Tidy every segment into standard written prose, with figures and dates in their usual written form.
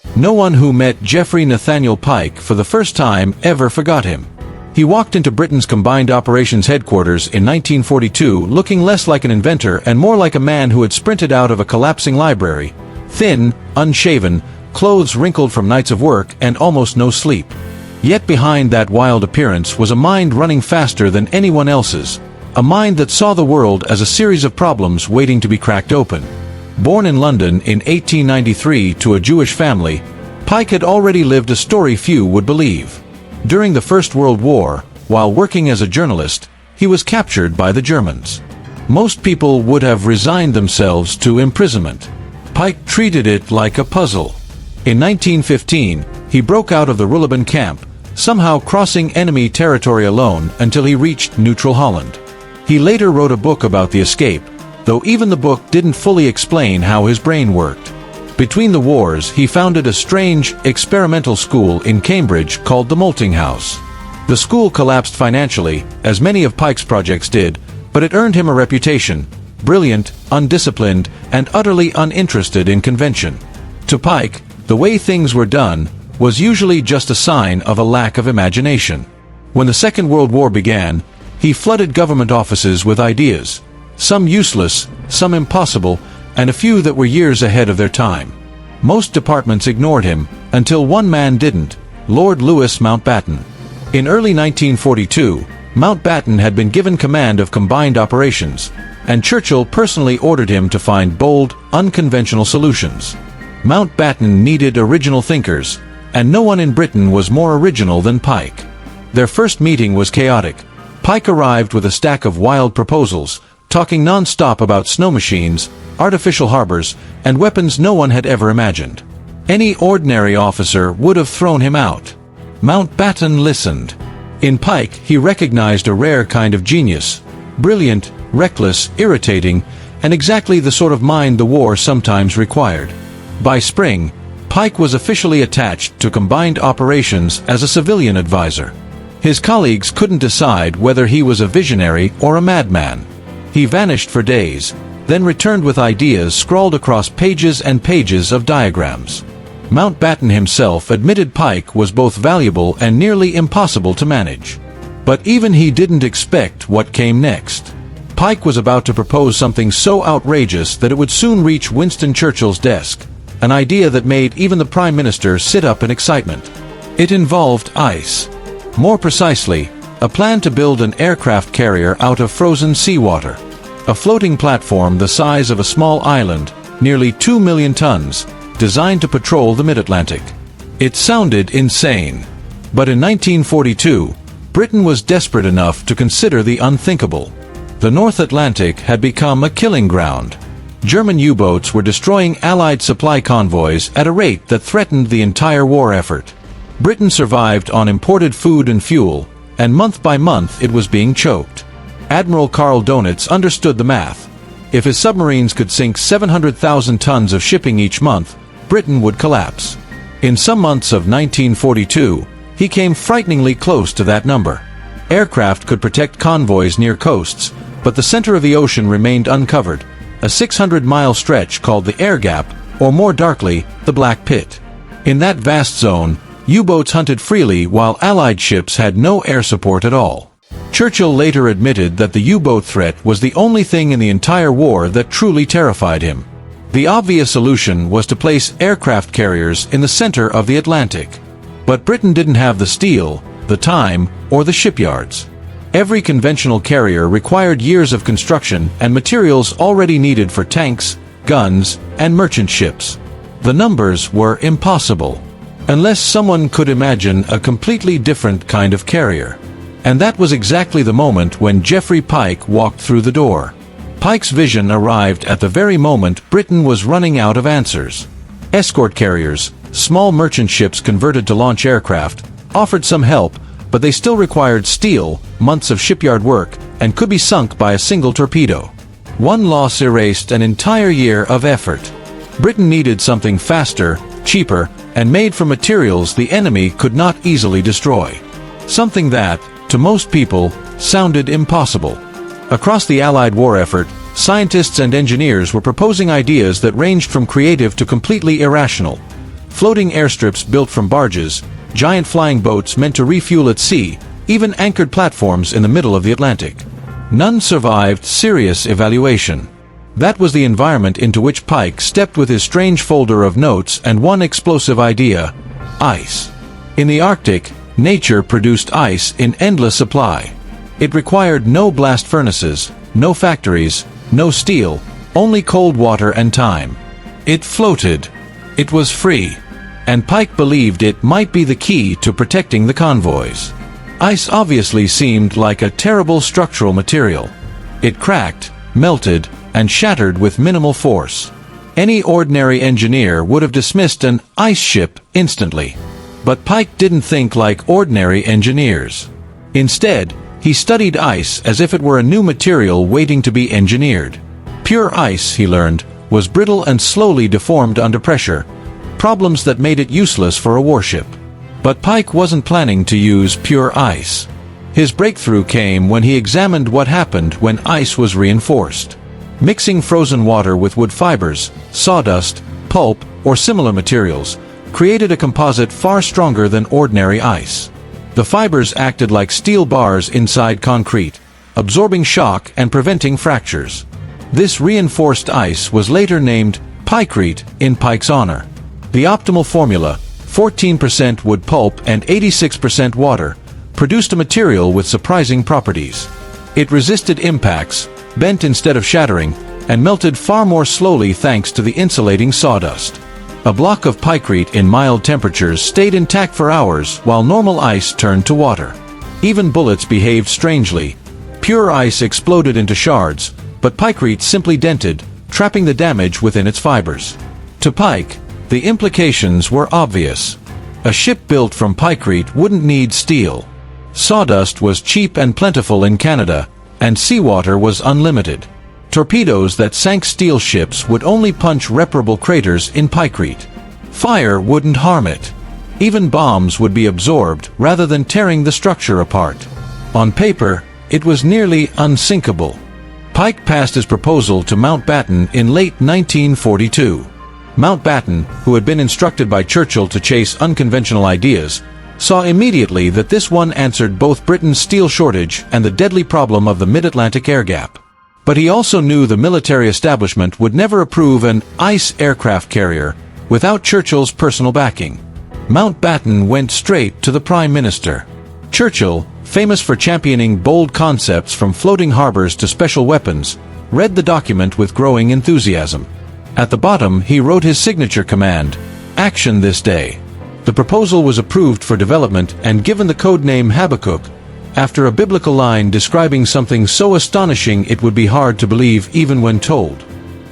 No one who met Geoffrey Nathaniel Pyke for the first time ever forgot him. He walked into Britain's Combined Operations headquarters in 1942 looking less like an inventor and more like a man who had sprinted out of a collapsing library. Thin, unshaven, clothes wrinkled from nights of work, and almost no sleep. Yet behind that wild appearance was a mind running faster than anyone else's, a mind that saw the world as a series of problems waiting to be cracked open. Born in London in 1893 to a Jewish family, Pyke had already lived a story few would believe. During the First World War, while working as a journalist, he was captured by the Germans. Most people would have resigned themselves to imprisonment. Pyke treated it like a puzzle. In 1915, he broke out of the Ruhleben camp, somehow crossing enemy territory alone until he reached neutral Holland. He later wrote a book about the escape, though even the book didn't fully explain how his brain worked. Between the wars, he founded a strange, experimental school in Cambridge called the Molting House. The school collapsed financially, as many of Pyke's projects did, but it earned him a reputation: brilliant, undisciplined, and utterly uninterested in convention. To Pyke, the way things were done was usually just a sign of a lack of imagination. When the Second World War began, he flooded government offices with ideas, some useless, some impossible, and a few that were years ahead of their time. Most departments ignored him, until one man didn't: Lord Louis Mountbatten. In early 1942, Mountbatten had been given command of Combined Operations, and Churchill personally ordered him to find bold, unconventional solutions. Mountbatten needed original thinkers, and no one in Britain was more original than Pyke. Their first meeting was chaotic. Pyke arrived with a stack of wild proposals, talking non-stop about snow machines, artificial harbors, and weapons no one had ever imagined. Any ordinary officer would have thrown him out. Mountbatten listened. In Pyke, he recognized a rare kind of genius: brilliant, reckless, irritating, and exactly the sort of mind the war sometimes required. By spring, Pyke was officially attached to Combined Operations as a civilian advisor. His colleagues couldn't decide whether he was a visionary or a madman. He vanished for days, then returned with ideas scrawled across pages and pages of diagrams. Mountbatten himself admitted Pyke was both valuable and nearly impossible to manage. But even he didn't expect what came next. Pyke was about to propose something so outrageous that it would soon reach Winston Churchill's desk, an idea that made even the Prime Minister sit up in excitement. It involved ice. More precisely, a plan to build an aircraft carrier out of frozen seawater. A floating platform the size of a small island, nearly 2 million tons, designed to patrol the mid-Atlantic. It sounded insane. But in 1942, Britain was desperate enough to consider the unthinkable. The North Atlantic had become a killing ground. German U-boats were destroying Allied supply convoys at a rate that threatened the entire war effort. Britain survived on imported food and fuel, and month by month it was being choked. Admiral Karl Donitz understood the math. If his submarines could sink 700,000 tons of shipping each month, Britain would collapse. In some months of 1942, he came frighteningly close to that number. Aircraft could protect convoys near coasts, but the center of the ocean remained uncovered, a 600-mile stretch called the Air Gap, or more darkly, the Black Pit. In that vast zone, U-boats hunted freely while Allied ships had no air support at all. Churchill later admitted that the U-boat threat was the only thing in the entire war that truly terrified him. The obvious solution was to place aircraft carriers in the center of the Atlantic. But Britain didn't have the steel, the time, or the shipyards. Every conventional carrier required years of construction and materials already needed for tanks, guns, and merchant ships. The numbers were impossible, unless someone could imagine a completely different kind of carrier. And that was exactly the moment when Geoffrey Pyke walked through the door. Pyke's vision arrived at the very moment Britain was running out of answers. Escort carriers, small merchant ships converted to launch aircraft, offered some help, but they still required steel, months of shipyard work, and could be sunk by a single torpedo. One loss erased an entire year of effort. Britain needed something faster, cheaper, and made from materials the enemy could not easily destroy. Something that, to most people, sounded impossible. Across the Allied war effort, scientists and engineers were proposing ideas that ranged from creative to completely irrational. floating airstrips built from barges, giant flying boats meant to refuel at sea, even anchored platforms in the middle of the Atlantic. None survived serious evaluation. That was the environment into which Pyke stepped with his strange folder of notes and one explosive idea: ice. In the Arctic, nature produced ice in endless supply. It required no blast furnaces, no factories, no steel, only cold water and time. It floated. It was free. And Pyke believed it might be the key to protecting the convoys. Ice obviously seemed like a terrible structural material. It cracked, melted, and shattered with minimal force. Any ordinary engineer would have dismissed an ice ship instantly. But Pyke didn't think like ordinary engineers. Instead, he studied ice as if it were a new material waiting to be engineered. Pure ice, he learned, was brittle and slowly deformed under pressure, problems that made it useless for a warship. But Pyke wasn't planning to use pure ice. His breakthrough came when he examined what happened when ice was reinforced. Mixing frozen water with wood fibers, sawdust, pulp, or similar materials created a composite far stronger than ordinary ice. The fibers acted like steel bars inside concrete, absorbing shock and preventing fractures. This reinforced ice was later named Pykrete in Pyke's honor. The optimal formula, 14% wood pulp and 86% water, produced a material with surprising properties. It resisted impacts, bent instead of shattering, and melted far more slowly thanks to the insulating sawdust. A block of Pykrete in mild temperatures stayed intact for hours while normal ice turned to water. Even bullets behaved strangely. Pure ice exploded into shards, but Pykrete simply dented, trapping the damage within its fibers. To Pyke, the implications were obvious. A ship built from Pykrete wouldn't need steel. Sawdust was cheap and plentiful in Canada, and seawater was unlimited. Torpedoes that sank steel ships would only punch reparable craters in Pykrete. Fire wouldn't harm it. Even bombs would be absorbed rather than tearing the structure apart. On paper, it was nearly unsinkable. Pyke passed his proposal to Mountbatten in late 1942. Mountbatten, who had been instructed by Churchill to chase unconventional ideas, saw immediately that this one answered both Britain's steel shortage and the deadly problem of the mid-Atlantic air gap. But he also knew the military establishment would never approve an ice aircraft carrier without Churchill's personal backing. Mountbatten went straight to the Prime Minister. Churchill, famous for championing bold concepts from floating harbors to special weapons, read the document with growing enthusiasm. At the bottom he wrote his signature command: "Action this day." The proposal was approved for development and given the code name Habakkuk, after a biblical line describing something so astonishing it would be hard to believe even when told.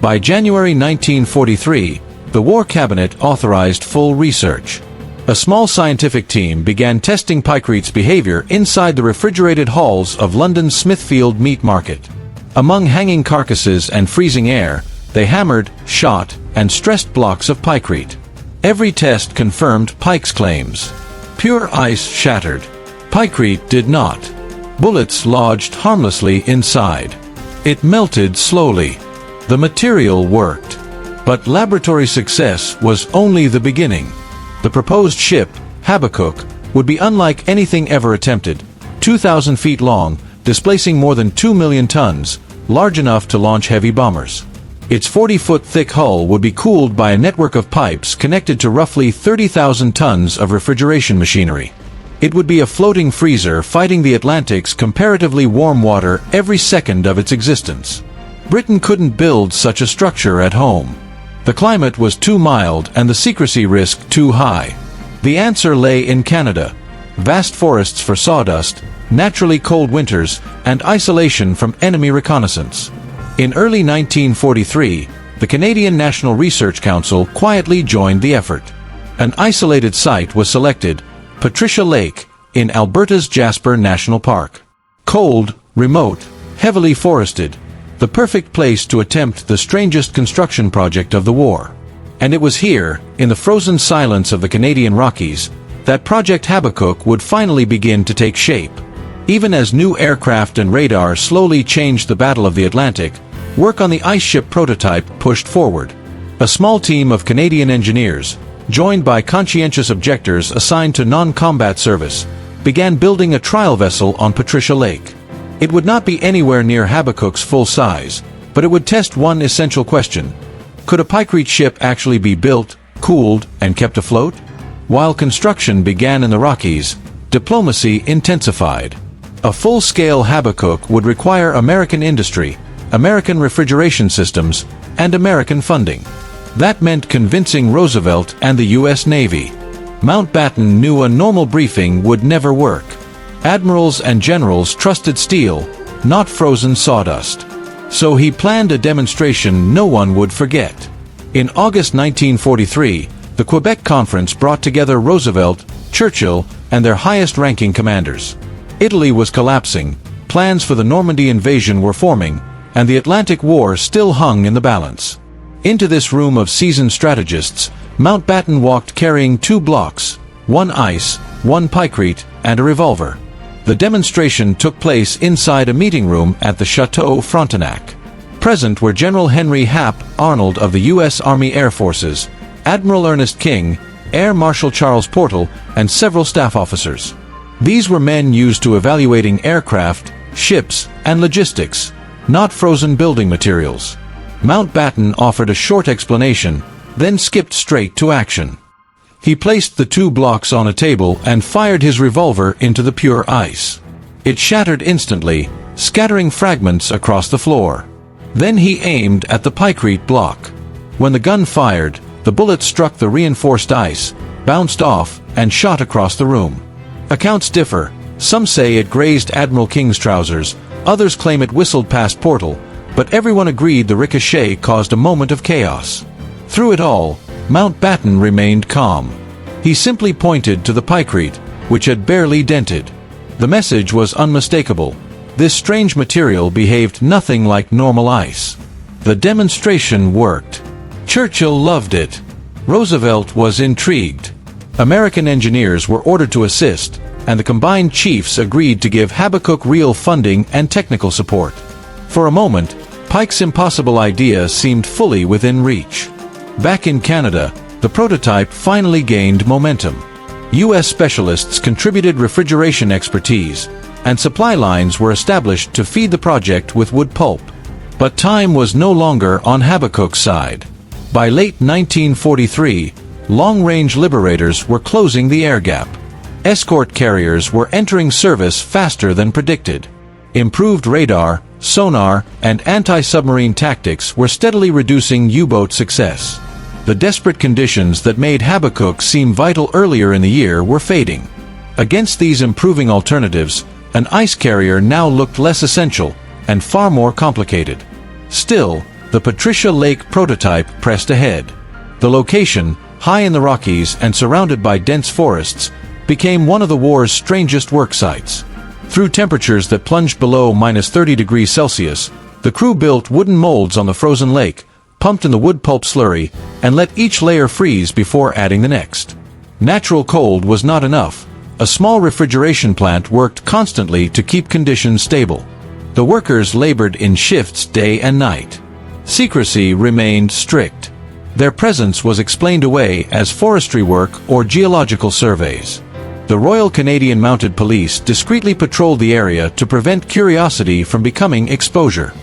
By January 1943, the War Cabinet authorized full research. A small scientific team began testing Pykrete's behavior inside the refrigerated halls of London's Smithfield Meat Market. Among hanging carcasses and freezing air, they hammered, shot, and stressed blocks of Pykrete. Every test confirmed Pyke's claims. Pure ice shattered. Pykrete did not. Bullets lodged harmlessly inside. It melted slowly. The material worked. But laboratory success was only the beginning. The proposed ship, Habakkuk, would be unlike anything ever attempted. 2,000 feet long, displacing more than 2 million tons, large enough to launch heavy bombers. Its 40-foot thick hull would be cooled by a network of pipes connected to roughly 30,000 tons of refrigeration machinery. It would be a floating freezer fighting the Atlantic's comparatively warm water every second of its existence. Britain couldn't build such a structure at home. The climate was too mild and the secrecy risk too high. The answer lay in Canada: vast forests for sawdust, naturally cold winters, and isolation from enemy reconnaissance. In early 1943, the Canadian National Research Council quietly joined the effort. An isolated site was selected: Patricia Lake, in Alberta's Jasper National Park. Cold, remote, heavily forested, the perfect place to attempt the strangest construction project of the war. And it was here, in the frozen silence of the Canadian Rockies, that Project Habakkuk would finally begin to take shape. Even as new aircraft and radar slowly changed the Battle of the Atlantic, work on the ice ship prototype pushed forward. A small team of Canadian engineers, joined by conscientious objectors assigned to non-combat service, began building a trial vessel on Patricia Lake. It would not be anywhere near Habakkuk's full size, but it would test one essential question. Could a Pykrete ship actually be built, cooled, and kept afloat? While construction began in the Rockies, diplomacy intensified. A full-scale Habakkuk would require American industry, American refrigeration systems, and American funding. That meant convincing Roosevelt and the U.S. Navy. Mountbatten knew a normal briefing would never work. Admirals and generals trusted steel, not frozen sawdust. So he planned a demonstration no one would forget. In August 1943, the Quebec Conference brought together Roosevelt, Churchill, and their highest-ranking commanders. Italy was collapsing, plans for the Normandy invasion were forming, and the Atlantic War still hung in the balance. Into this room of seasoned strategists, Mountbatten walked carrying 2 blocks, 1 ice, 1 Pykrete, and a revolver. The demonstration took place inside a meeting room at the Chateau Frontenac. Present were General Henry Hap Arnold of the U.S. Army Air Forces, Admiral Ernest King, Air Marshal Charles Portal, and several staff officers. These were men used to evaluating aircraft, ships, and logistics, not frozen building materials. Mountbatten offered a short explanation, then skipped straight to action. He placed the 2 blocks on a table and fired his revolver into the pure ice. It shattered instantly, scattering fragments across the floor. Then he aimed at the Pykrete block. When the gun fired, the bullet struck the reinforced ice, bounced off, and shot across the room. Accounts differ. Some say it grazed Admiral King's trousers, others claim it whistled past Portal, but everyone agreed the ricochet caused a moment of chaos. Through it all, Mountbatten remained calm. He simply pointed to the Pykrete, which had barely dented. The message was unmistakable. This strange material behaved nothing like normal ice. The demonstration worked. Churchill loved it. Roosevelt was intrigued. American engineers were ordered to assist, and the combined chiefs agreed to give Habakkuk real funding and technical support. For a moment, Pike's impossible idea seemed fully within reach. Back in Canada, the prototype finally gained momentum. U.S. specialists contributed refrigeration expertise, and supply lines were established to feed the project with wood pulp. But time was no longer on Habakkuk's side. By late 1943, long-range liberators were closing the air gap. Escort carriers were entering service faster than predicted. Improved radar, sonar, and anti-submarine tactics were steadily reducing U-boat success. The desperate conditions that made Habakkuk seem vital earlier in the year were fading. Against these improving alternatives, an ice carrier now looked less essential and far more complicated. Still, the Patricia Lake prototype pressed ahead. The location, high in the Rockies and surrounded by dense forests, became one of the war's strangest work sites. Through temperatures that plunged below -30°C, the crew built wooden molds on the frozen lake, pumped in the wood pulp slurry, and let each layer freeze before adding the next. Natural cold was not enough. A small refrigeration plant worked constantly to keep conditions stable. The workers labored in shifts day and night. Secrecy remained strict. Their presence was explained away as forestry work or geological surveys. The Royal Canadian Mounted Police discreetly patrolled the area to prevent curiosity from becoming exposure.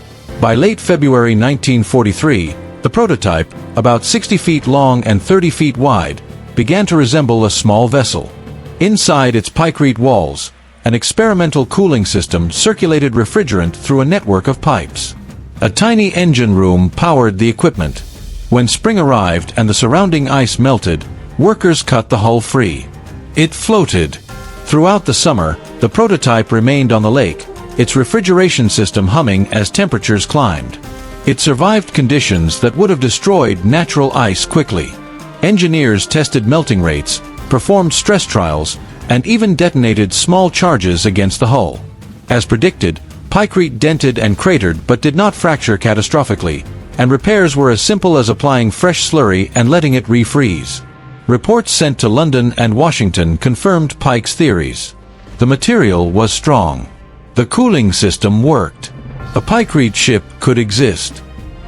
By late February 1943, the prototype, about 60 feet long and 30 feet wide, began to resemble a small vessel. Inside its Pykrete walls, an experimental cooling system circulated refrigerant through a network of pipes. A tiny engine room powered the equipment. When spring arrived and the surrounding ice melted, workers cut the hull free. It floated. Throughout the summer, the prototype remained on the lake, its refrigeration system humming as temperatures climbed. It survived conditions that would have destroyed natural ice quickly. Engineers tested melting rates, performed stress trials, and even detonated small charges against the hull. As predicted, Pykrete dented and cratered but did not fracture catastrophically, and repairs were as simple as applying fresh slurry and letting it refreeze. Reports sent to London and Washington confirmed Pike's theories. The material was strong. The cooling system worked. A Pykrete ship could exist.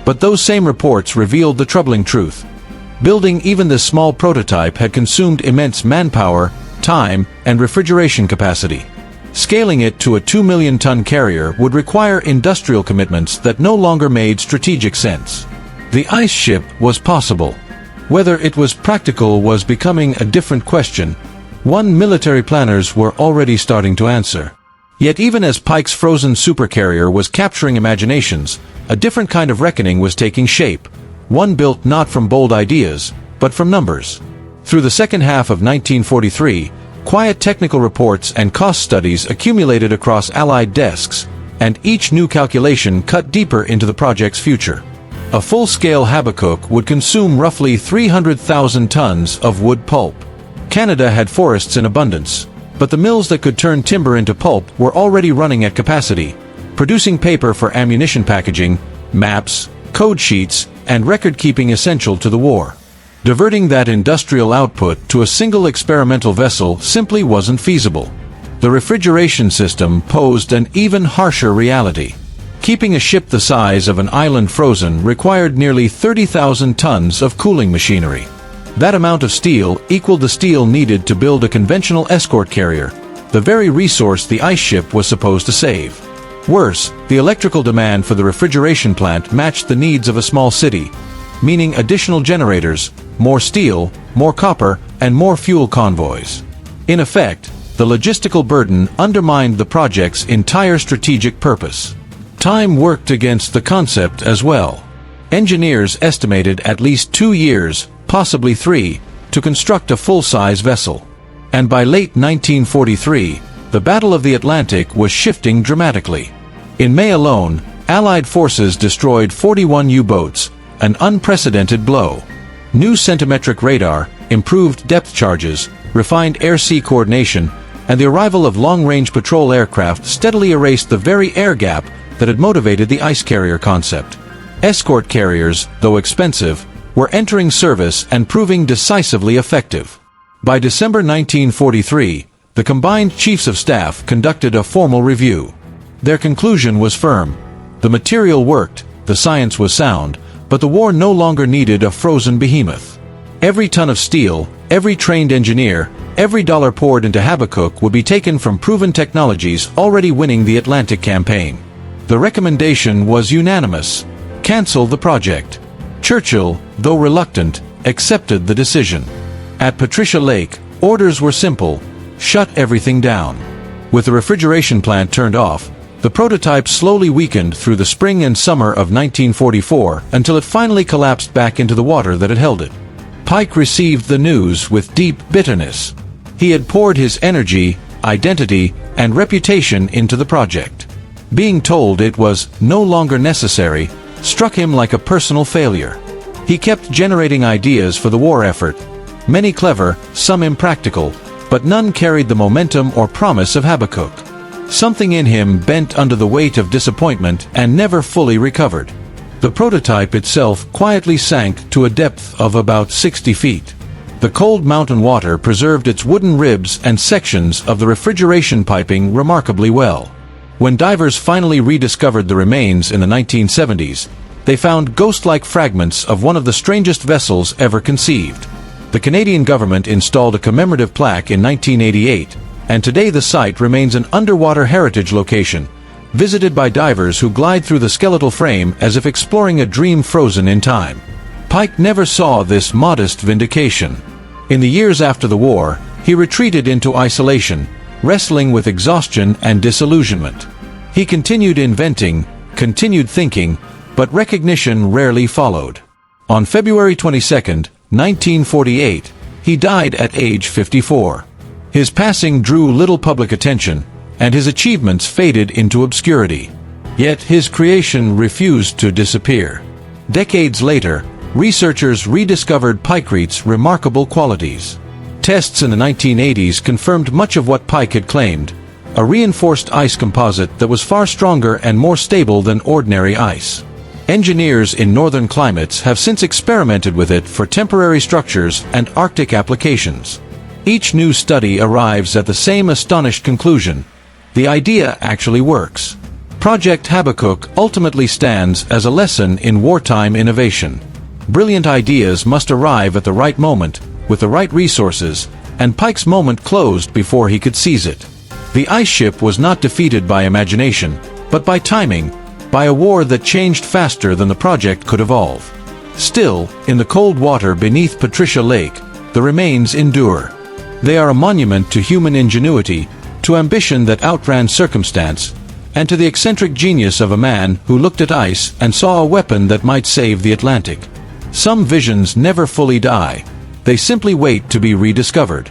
But those same reports revealed the troubling truth. Building even this small prototype had consumed immense manpower, time, and refrigeration capacity. Scaling it to a 2-million-ton carrier would require industrial commitments that no longer made strategic sense. The ice ship was possible. Whether it was practical was becoming a different question, one military planners were already starting to answer. Yet even as Pike's frozen supercarrier was capturing imaginations, a different kind of reckoning was taking shape, one built not from bold ideas, but from numbers. Through the second half of 1943, quiet technical reports and cost studies accumulated across Allied desks, and each new calculation cut deeper into the project's future. A full-scale Habakkuk would consume roughly 300,000 tons of wood pulp. Canada had forests in abundance, but the mills that could turn timber into pulp were already running at capacity, producing paper for ammunition packaging, maps, code sheets, and record-keeping essential to the war. Diverting that industrial output to a single experimental vessel simply wasn't feasible. The refrigeration system posed an even harsher reality. Keeping a ship the size of an island frozen required nearly 30,000 tons of cooling machinery. That amount of steel equaled the steel needed to build a conventional escort carrier, the very resource the ice ship was supposed to save. Worse, the electrical demand for the refrigeration plant matched the needs of a small city, meaning additional generators, more steel, more copper, and more fuel convoys. In effect, the logistical burden undermined the project's entire strategic purpose. Time worked against the concept as well. Engineers estimated at least 2 years, possibly 3, to construct a full-size vessel. And by late 1943, the Battle of the Atlantic was shifting dramatically. In May alone, Allied forces destroyed 41 U-boats, an unprecedented blow. New centimetric radar, improved depth charges, refined air-sea coordination, and the arrival of long-range patrol aircraft steadily erased the very air gap that had motivated the ice carrier concept. Escort carriers, though expensive, were entering service and proving decisively effective. By December 1943, the combined chiefs of staff conducted a formal review. Their conclusion was firm. The material worked, the science was sound, but the war no longer needed a frozen behemoth. Every ton of steel, every trained engineer, every dollar poured into Habakkuk would be taken from proven technologies already winning the Atlantic campaign. The recommendation was unanimous: cancel the project. Churchill, though reluctant, accepted the decision. At Patricia Lake, orders were simple: shut everything down. With the refrigeration plant turned off, the prototype slowly weakened through the spring and summer of 1944 until it finally collapsed back into the water that had held it. Pike received the news with deep bitterness. He had poured his energy, identity, and reputation into the project. Being told it was no longer necessary struck him like a personal failure. He kept generating ideas for the war effort, many clever, some impractical, but none carried the momentum or promise of Habakkuk. Something in him bent under the weight of disappointment and never fully recovered. The prototype itself quietly sank to a depth of about 60 feet. The cold mountain water preserved its wooden ribs and sections of the refrigeration piping remarkably well. When divers finally rediscovered the remains in the 1970s, they found ghost-like fragments of one of the strangest vessels ever conceived. The Canadian government installed a commemorative plaque in 1988, and today the site remains an underwater heritage location, visited by divers who glide through the skeletal frame as if exploring a dream frozen in time. Pike never saw this modest vindication. In the years after the war, he retreated into isolation, wrestling with exhaustion and disillusionment. He continued inventing, continued thinking, but recognition rarely followed. On February 22, 1948, he died at age 54. His passing drew little public attention, and his achievements faded into obscurity. Yet his creation refused to disappear. Decades later, researchers rediscovered Pykrete's remarkable qualities. Tests in the 1980s confirmed much of what Pike had claimed: a reinforced ice composite that was far stronger and more stable than ordinary ice. Engineers in northern climates have since experimented with it for temporary structures and Arctic applications. Each new study arrives at the same astonished conclusion: the idea actually works. Project Habakkuk ultimately stands as a lesson in wartime innovation. Brilliant ideas must arrive at the right moment, with the right resources, and Pyke's moment closed before he could seize it. The ice ship was not defeated by imagination, but by timing, by a war that changed faster than the project could evolve. Still, in the cold water beneath Patricia Lake, the remains endure. They are a monument to human ingenuity, to ambition that outran circumstance, and to the eccentric genius of a man who looked at ice and saw a weapon that might save the Atlantic. Some visions never fully die. They simply wait to be rediscovered.